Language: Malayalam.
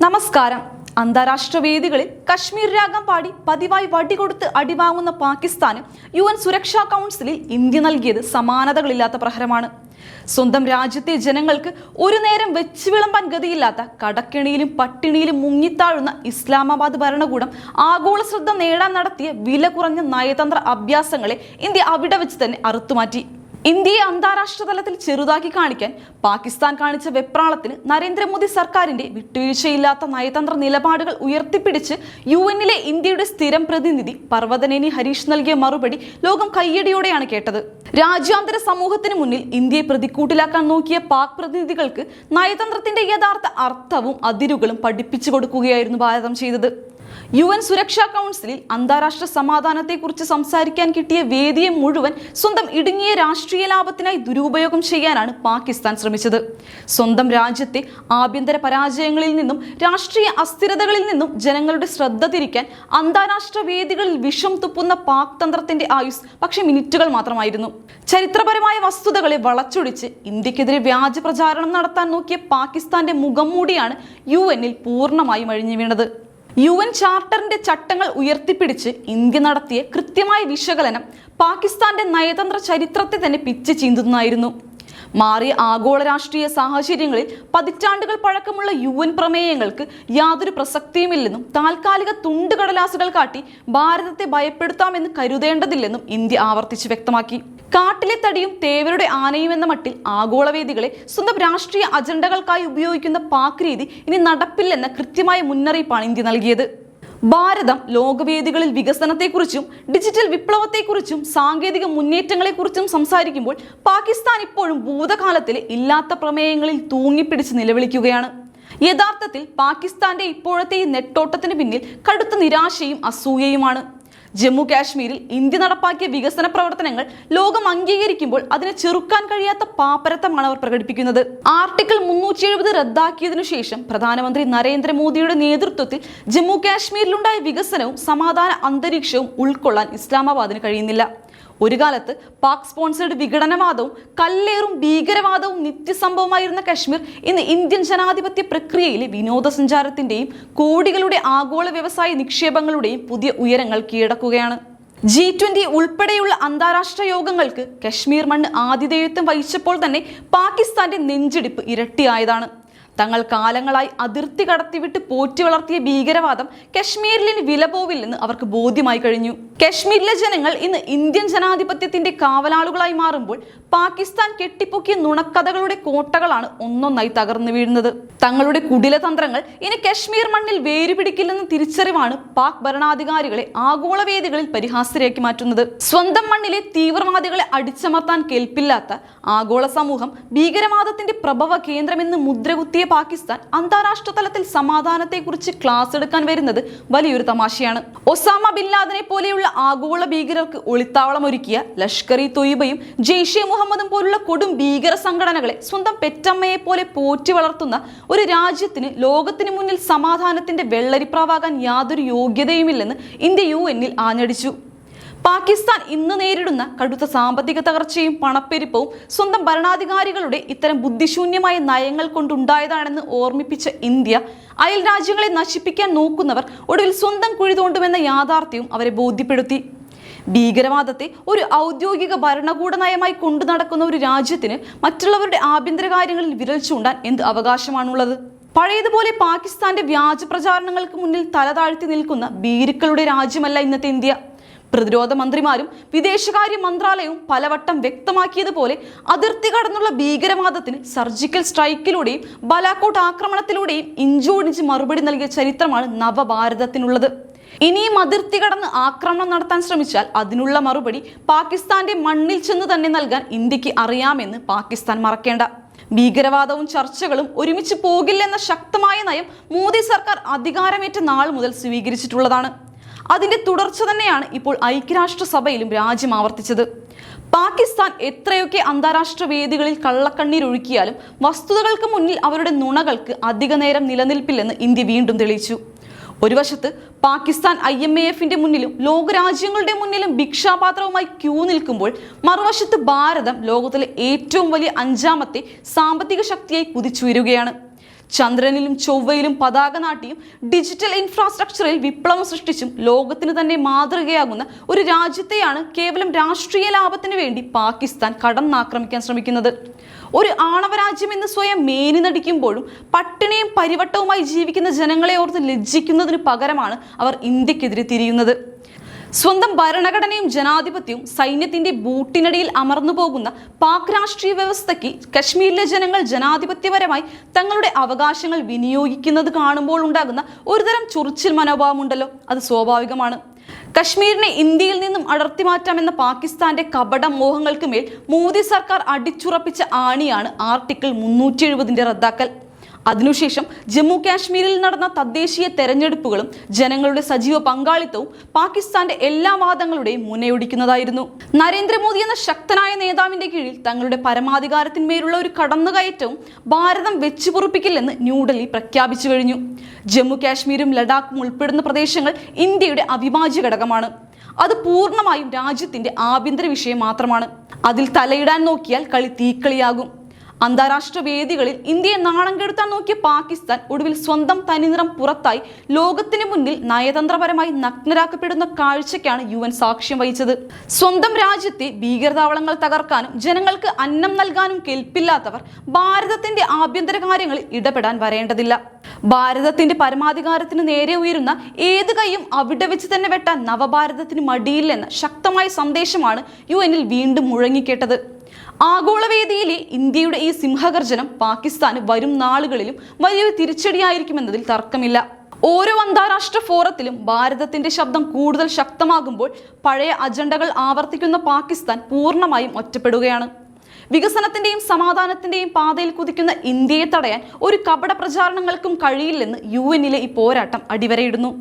നമസ്കാരം. അന്താരാഷ്ട്ര വേദികളിൽ കശ്മീർ രാഗം പാടി പതിവായി വടികൊടുത്ത് അടിവാങ്ങുന്ന പാകിസ്ഥാന് UN സുരക്ഷാ കൗൺസിലിൽ ഇന്ത്യ നൽകിയത് സമാനതകളില്ലാത്ത പ്രഹരമാണ്. സ്വന്തം രാജ്യത്തെ ജനങ്ങൾക്ക് ഒരു നേരം വെച്ച് വിളമ്പാൻ ഗതിയില്ലാത്ത കടക്കെണിയിലും പട്ടിണിയിലും മുങ്ങിത്താഴുന്ന ഇസ്ലാമാബാദ് ഭരണകൂടം ആഗോള ശ്രദ്ധ നേടാൻ നടത്തിയ വില കുറഞ്ഞ നയതന്ത്ര അഭ്യാസങ്ങളെ ഇന്ത്യ അവിടെ വെച്ച് തന്നെ അറുത്തുമാറ്റി. ഇന്ത്യയെ അന്താരാഷ്ട്ര തലത്തിൽ ചെറുതാക്കി കാണിക്കാൻ പാകിസ്ഥാൻ കാണിച്ച വെപ്രാളത്തിന് നരേന്ദ്രമോദി സർക്കാരിന്റെ വിട്ടുവീഴ്ചയില്ലാത്ത നയതന്ത്ര നിലപാടുകൾ ഉയർത്തിപ്പിടിച്ച് UNലെ ഇന്ത്യയുടെ സ്ഥിരം പ്രതിനിധി പർവതനേനി ഹരീഷ് നൽകിയ മറുപടി ലോകം കയ്യടിയോടെയാണ് കേട്ടത്. രാജ്യാന്തര സമൂഹത്തിന് മുന്നിൽ ഇന്ത്യയെ പ്രതിക്കൂട്ടിലാക്കാൻ നോക്കിയ പാക് പ്രതിനിധികൾക്ക് നയതന്ത്രത്തിന്റെ യഥാർത്ഥ അർത്ഥവും അതിരുകളും പഠിപ്പിച്ചു കൊടുക്കുകയായിരുന്നു ഭാരതം ചെയ്തത്. UN സുരക്ഷാ കൗൺസിലിൽ അന്താരാഷ്ട്ര സമാധാനത്തെക്കുറിച്ച് സംസാരിക്കാൻ കിട്ടിയ വേദിയെ മുഴുവൻ സ്വന്തം ഇടുങ്ങിയ രാഷ്ട്രീയ ലാഭത്തിനായി ദുരുപയോഗം ചെയ്യാനാണ് പാകിസ്ഥാൻ ശ്രമിച്ചത്. സ്വന്തം രാജ്യത്തെ ആഭ്യന്തര പരാജയങ്ങളിൽ നിന്നും രാഷ്ട്രീയ അസ്ഥിരതകളിൽ നിന്നും ജനങ്ങളുടെ ശ്രദ്ധ തിരിക്കാൻ അന്താരാഷ്ട്ര വേദികളിൽ വിഷം തുപ്പുന്ന പാക് തന്ത്രത്തിന്റെ ആയുസ് പക്ഷേ മിനിറ്റുകൾ മാത്രമായിരുന്നു. ചരിത്രപരമായ വസ്തുതകളെ വളച്ചൊടിച്ച് ഇന്ത്യക്കെതിരെ വ്യാജ പ്രചാരണം നടത്താൻ നോക്കിയ പാകിസ്ഥാന്റെ മുഖം മൂടിയാണ് UNൽ പൂർണ്ണമായും അഴിഞ്ഞു വീണത്. UN ചാർട്ടറിന്റെ ചട്ടങ്ങൾ ഉയർത്തിപ്പിടിച്ച് ഇന്ത്യ നടത്തിയ കൃത്യമായ വിശകലനം പാകിസ്ഥാന്റെ നയതന്ത്ര ചരിത്രത്തെ തന്നെ പിച്ച് ചീന്തുന്നതായിരുന്നു. മാറിയ ആഗോള രാഷ്ട്രീയ സാഹചര്യങ്ങളിൽ പതിറ്റാണ്ടുകൾ പഴക്കമുള്ള UN പ്രമേയങ്ങൾക്ക് യാതൊരു പ്രസക്തിയുമില്ലെന്നും താൽക്കാലിക തുണ്ടുകടലാസുകൾ കാട്ടി ഭാരതത്തെ ഭയപ്പെടുത്താമെന്ന് കരുതേണ്ടതില്ലെന്നും ഇന്ത്യ ആവർത്തിച്ച് വ്യക്തമാക്കി. കാട്ടിലെ തടിയും തേവരുടെ ആനയും എന്ന മട്ടിൽ ആഗോളവേദികളെ സ്വന്തം രാഷ്ട്രീയ അജണ്ടകൾക്കായി ഉപയോഗിക്കുന്ന പാക് രീതി ഇനി നടപ്പില്ലെന്ന കൃത്യമായ മുന്നറിയിപ്പാണ് ഇന്ത്യ നൽകിയത്. ഭാരതം ലോകവേദികളിൽ വികസനത്തെക്കുറിച്ചും ഡിജിറ്റൽ വിപ്ലവത്തെക്കുറിച്ചും സാങ്കേതിക മുന്നേറ്റങ്ങളെക്കുറിച്ചും സംസാരിക്കുമ്പോൾ പാകിസ്ഥാൻ ഇപ്പോഴും ഭൂതകാലത്തിലെ ഇല്ലാത്ത പ്രമേയങ്ങളിൽ തൂങ്ങിപ്പിടിച്ച് നിലവിളിക്കുകയാണ്. യഥാർത്ഥത്തിൽ പാകിസ്ഥാന്റെ ഇപ്പോഴത്തെ ഈ നെട്ടോട്ടത്തിന് പിന്നിൽ കടുത്ത നിരാശയും അസൂയയുമാണ്. ജമ്മു കാശ്മീരിൽ ഇന്ത്യ നടപ്പാക്കിയ വികസന പ്രവർത്തനങ്ങൾ ലോകം അംഗീകരിക്കുമ്പോൾ അതിനെ ചെറുക്കാൻ കഴിയാത്ത പാപ്പരത്തമാണ് അവർ പ്രകടിപ്പിക്കുന്നത്. ആർട്ടിക്കിൾ 370 റദ്ദാക്കിയതിനു ശേഷം പ്രധാനമന്ത്രി നരേന്ദ്രമോദിയുടെ നേതൃത്വത്തിൽ ജമ്മു കാശ്മീരിലുണ്ടായ വികസനവും സമാധാന അന്തരീക്ഷവും ഉൾക്കൊള്ളാൻ ഇസ്ലാമാബാദിന് കഴിയുന്നില്ല. ഒരു കാലത്ത് പാക് സ്പോൺസേഡ് വിഘടനവാദവും കല്ലേറും ഭീകരവാദവും നിത്യസംഭവമായിരുന്ന കശ്മീർ ഇന്ന് ഇന്ത്യൻ ജനാധിപത്യ പ്രക്രിയയിലെ വിനോദസഞ്ചാരത്തിന്റെയും കോടികളുടെ ആഗോള വ്യവസായ നിക്ഷേപങ്ങളുടെയും പുതിയ ഉയരങ്ങൾ കീഴടക്കുകയാണ്. G20 ഉൾപ്പെടെയുള്ള അന്താരാഷ്ട്ര യോഗങ്ങൾക്ക് കശ്മീർ മണ്ണ് ആതിഥേയത്വം വഹിച്ചപ്പോൾ തന്നെ പാകിസ്ഥാന്റെ നെഞ്ചിടിപ്പ് ഇരട്ടിയായതാണ്. തങ്ങൾ കാലങ്ങളായി അതിർത്തി കടത്തിവിട്ട് പോറ്റി വളർത്തിയ ഭീകരവാദം കശ്മീരിൽ വില പോവില്ലെന്ന് അവർക്ക് ബോധ്യമായി കഴിഞ്ഞു. കശ്മീരിലെ ജനങ്ങൾ ഇന്ന് ഇന്ത്യൻ ജനാധിപത്യത്തിന്റെ കാവലാളുകളായി മാറുമ്പോൾ പാകിസ്ഥാൻ കെട്ടിപ്പൊക്കിയ നുണക്കഥകളുടെ കോട്ടകളാണ് ഒന്നൊന്നായി തകർന്നു വീഴുന്നത്. തങ്ങളുടെ കുടിലതന്ത്രങ്ങൾ ഇനി കശ്മീർ മണ്ണിൽ വേരുപിടിക്കില്ലെന്ന തിരിച്ചറിവാണ് പാക് ഭരണാധികാരികളെ ആഗോള വേദികളിൽ പരിഹാസ്യരാക്കി മാറ്റുന്നത്. സ്വന്തം മണ്ണിലെ തീവ്രവാദികളെ അടിച്ചമർത്താൻ കേൾപ്പില്ലാത്ത ആഗോള സമൂഹം ഭീകരവാദത്തിന്റെ പ്രഭവ കേന്ദ്രമെന്ന് മുദ്രകുത്തിയ പാകിസ്ഥാൻ അന്താരാഷ്ട്ര തലത്തിൽ സമാധാനത്തെക്കുറിച്ച് ക്ലാസ് എടുക്കാൻ വരുന്നത് വലിയൊരു തമാശയാണ്. ഒസാമ ബിൻ ലാദനെ പോലെയുള്ള ആഗോള ഭീകരർക്ക് ഒളിത്താവളം ഒരുക്കിയ ലഷ്കർ-ഇ തൊയ്ബയും ജെയ്ഷെ മുഹമ്മദും പോലുള്ള കൊടും ഭീകര സംഘടനകളെ സ്വന്തം പെറ്റമ്മയെ പോലെ പോറ്റി വളർത്തുന്ന ഒരു രാജ്യത്തിന് ലോകത്തിന് മുന്നിൽ സമാധാനത്തിന്റെ വെള്ളരിപ്രാവാകാൻ യാതൊരു യോഗ്യതയുമില്ലെന്ന് ഇന്ത്യ UNൽ ആഞ്ഞടിച്ചു. പാകിസ്ഥാൻ ഇന്ന് നേരിടുന്ന കടുത്ത സാമ്പത്തിക തകർച്ചയും പണപ്പെരുപ്പവും സ്വന്തം ഭരണാധികാരികളുടെ ഇത്തരം ബുദ്ധിശൂന്യമായ നയങ്ങൾ കൊണ്ടുണ്ടായതാണെന്ന് ഓർമ്മിപ്പിച്ച ഇന്ത്യ അയൽ രാജ്യങ്ങളെ നശിപ്പിക്കാൻ നോക്കുന്നവർ ഒടുവിൽ സ്വന്തം കുഴി തോണ്ടുമെന്ന യാഥാർത്ഥ്യവും അവരെ ബോധ്യപ്പെടുത്തി. ഭീകരവാദത്തെ ഒരു ഔദ്യോഗിക ഭരണകൂട നയമായി കൊണ്ടു നടക്കുന്ന ഒരു രാജ്യത്തിന് മറ്റുള്ളവരുടെ ആഭ്യന്തര കാര്യങ്ങളിൽ വിരൽ ചൂണ്ടാൻ എന്ത് അവകാശമാണുള്ളത്? പഴയതുപോലെ പാകിസ്ഥാന്റെ വ്യാജ പ്രചാരണങ്ങൾക്ക് മുന്നിൽ തലതാഴ്ത്തി നിൽക്കുന്ന ഭീരുക്കളുടെ രാജ്യമല്ല ഇന്നത്തെ ഇന്ത്യ. പ്രതിരോധ മന്ത്രിമാരും വിദേശകാര്യ മന്ത്രാലയവും പലവട്ടം വ്യക്തമാക്കിയതുപോലെ അതിർത്തി കടന്നുള്ള ഭീകരവാദത്തിന് സർജിക്കൽ സ്ട്രൈക്കിലൂടെയും ബലാക്കോട്ട് ആക്രമണത്തിലൂടെയും ഇഞ്ചോടിഞ്ച് മറുപടി നൽകിയ ചരിത്രമാണ് നവഭാരതത്തിനുള്ളത്. ഇനിയും അതിർത്തി കടന്ന് ആക്രമണം നടത്താൻ ശ്രമിച്ചാൽ അതിനുള്ള മറുപടി പാകിസ്ഥാന്റെ മണ്ണിൽ ചെന്ന് തന്നെ നൽകാൻ ഇന്ത്യക്ക് അറിയാമെന്ന് പാകിസ്ഥാൻ മറക്കേണ്ട. ഭീകരവാദവും ചർച്ചകളും ഒരുമിച്ച് പോകില്ലെന്ന ശക്തമായ നയം മോദി സർക്കാർ അധികാരമേറ്റ നാൾ മുതൽ സ്വീകരിച്ചിട്ടുള്ളതാണ്. അതിന്റെ തുടർച്ച തന്നെയാണ് ഇപ്പോൾ ഐക്യരാഷ്ട്രസഭയിലും രാജ്യം ആവർത്തിച്ചത്. പാകിസ്ഥാൻ എത്രയൊക്കെ അന്താരാഷ്ട്ര വേദികളിൽ കള്ളക്കണ്ണീരൊഴുക്കിയാലും വസ്തുതകൾക്ക് മുന്നിൽ അവരുടെ നുണകൾക്ക് അധിക നേരം നിലനിൽപ്പില്ലെന്ന് ഇന്ത്യ വീണ്ടും തെളിയിച്ചു. ഒരു വശത്ത് പാകിസ്ഥാൻ IMAFന്റെ മുന്നിലും ലോകരാജ്യങ്ങളുടെ മുന്നിലും ഭിക്ഷാപാത്രവുമായി ക്യൂ നിൽക്കുമ്പോൾ മറുവശത്ത് ഭാരതം ലോകത്തിലെ ഏറ്റവും വലിയ 5ാമത്തെ സാമ്പത്തിക ശക്തിയായി കുതിച്ചുയരുകയാണ്. ചന്ദ്രനിലും ചൊവ്വയിലും പതാക നാട്ടിയും ഡിജിറ്റൽ ഇൻഫ്രാസ്ട്രക്ചറിൽ വിപ്ലവം സൃഷ്ടിച്ചും ലോകത്തിന് തന്നെ മാതൃകയാകുന്ന ഒരു രാജ്യത്തെയാണ് കേവലം രാഷ്ട്രീയ ലാഭത്തിന് വേണ്ടി പാകിസ്ഥാൻ കടന്നാക്രമിക്കാൻ ശ്രമിക്കുന്നത്. ഒരു ആണവരാജ്യം എന്ന് സ്വയം മേനി നടിക്കുമ്പോഴും പട്ടിണിയും പരിവട്ടവുമായി ജീവിക്കുന്ന ജനങ്ങളെ ഓർത്ത് ലജ്ജിക്കുന്നതിന് പകരമാണ് അവർ ഇന്ത്യക്കെതിരെ തിരിയുന്നത്. സ്വന്തം ഭരണഘടനയും ജനാധിപത്യവും സൈന്യത്തിന്റെ ബൂട്ടിനടിയിൽ അമർന്നു പോകുന്ന പാക് രാഷ്ട്രീയ വ്യവസ്ഥയ്ക്ക് കശ്മീരിലെ ജനങ്ങൾ ജനാധിപത്യപരമായി തങ്ങളുടെ അവകാശങ്ങൾ വിനിയോഗിക്കുന്നത് കാണുമ്പോൾ ഉണ്ടാകുന്ന ഒരുതരം ചൊറിച്ചിൽ മനോഭാവമുണ്ടല്ലോ, അത് സ്വാഭാവികമാണ്. കശ്മീരിനെ ഇന്ത്യയിൽ നിന്നും അടർത്തി മാറ്റാമെന്ന പാകിസ്ഥാന്റെ കപട മോഹങ്ങൾക്ക് മേൽ മോദി സർക്കാർ അടിച്ചുറപ്പിച്ച ആണിയാണ് ആർട്ടിക്കിൾ 370 റദ്ദാക്കൽ. അതിനുശേഷം ജമ്മു കാശ്മീരിൽ നടന്ന തദ്ദേശീയ തെരഞ്ഞെടുപ്പുകളും ജനങ്ങളുടെ സജീവ പങ്കാളിത്തവും പാകിസ്ഥാന്റെ എല്ലാ വാദങ്ങളുടെയും മുനയൊടിക്കുന്നതായിരുന്നു. നരേന്ദ്രമോദി എന്ന ശക്തനായ നേതാവിന്റെ കീഴിൽ തങ്ങളുടെ പരമാധികാരത്തിന്മേലുള്ള ഒരു കടന്നുകയറ്റവും ഭാരതം വെച്ചുപൊറുപ്പിക്കില്ലെന്ന് ന്യൂഡൽഹി പ്രഖ്യാപിച്ചു കഴിഞ്ഞു. ജമ്മു കാശ്മീരും ലഡാക്കും ഉൾപ്പെടുന്ന പ്രദേശങ്ങൾ ഇന്ത്യയുടെ അവിഭാജ്യ ഘടകമാണ്. അത് പൂർണ്ണമായും രാജ്യത്തിന്റെ ആഭ്യന്തര വിഷയം മാത്രമാണ്. അതിൽ തലയിടാൻ നോക്കിയാൽ കളി തീക്കളിയാകും. അന്താരാഷ്ട്ര വേദികളിൽ ഇന്ത്യയെ നാണം കെടുത്താൻ നോക്കിയ പാകിസ്ഥാൻ ഒടുവിൽ സ്വന്തം തനിനിറം പുറത്തായി ലോകത്തിന് മുന്നിൽ നയതന്ത്രപരമായി നഗ്നരാക്കപ്പെടുന്ന കാഴ്ചയ്ക്കാണ് UN സാക്ഷ്യം വഹിച്ചത്. സ്വന്തം രാജ്യത്തെ ഭീകരതാവളങ്ങൾ തകർക്കാനും ജനങ്ങൾക്ക് അന്നം നൽകാനും കെൽപ്പില്ലാത്തവർ ഭാരതത്തിന്റെ ആഭ്യന്തര കാര്യങ്ങളിൽ ഇടപെടാൻ വരേണ്ടതില്ല. ഭാരതത്തിന്റെ പരമാധികാരത്തിന് നേരെ ഉയരുന്ന ഏത് കൈയും അവിടെ വെച്ച് തന്നെ വെട്ടാൻ നവഭാരതത്തിന് മടിയില്ലെന്ന ശക്തമായ സന്ദേശമാണ് UN വീണ്ടും മുഴങ്ങിക്കേട്ടത്. ആഗോളവേദിയിലെ ഇന്ത്യയുടെ ഈ സിംഹഗർജനം പാകിസ്ഥാന് വരും നാളുകളിലും വലിയൊരു തിരിച്ചടിയായിരിക്കുമെന്നതിൽ തർക്കമില്ല. ഓരോ അന്താരാഷ്ട്ര ഫോറത്തിലും ഭാരതത്തിന്റെ ശബ്ദം കൂടുതൽ ശക്തമാകുമ്പോൾ പഴയ അജണ്ടകൾ ആവർത്തിക്കുന്ന പാകിസ്ഥാൻ പൂർണ്ണമായും ഒറ്റപ്പെടുകയാണ്. വികസനത്തിന്റെയും സമാധാനത്തിന്റെയും പാതയിൽ കുതിക്കുന്ന ഇന്ത്യയെ തടയാൻ ഒരു കപട പ്രചാരണങ്ങൾക്കും കഴിയില്ലെന്ന് UN ഈ പോരാട്ടം അടിവരയിടുന്നു.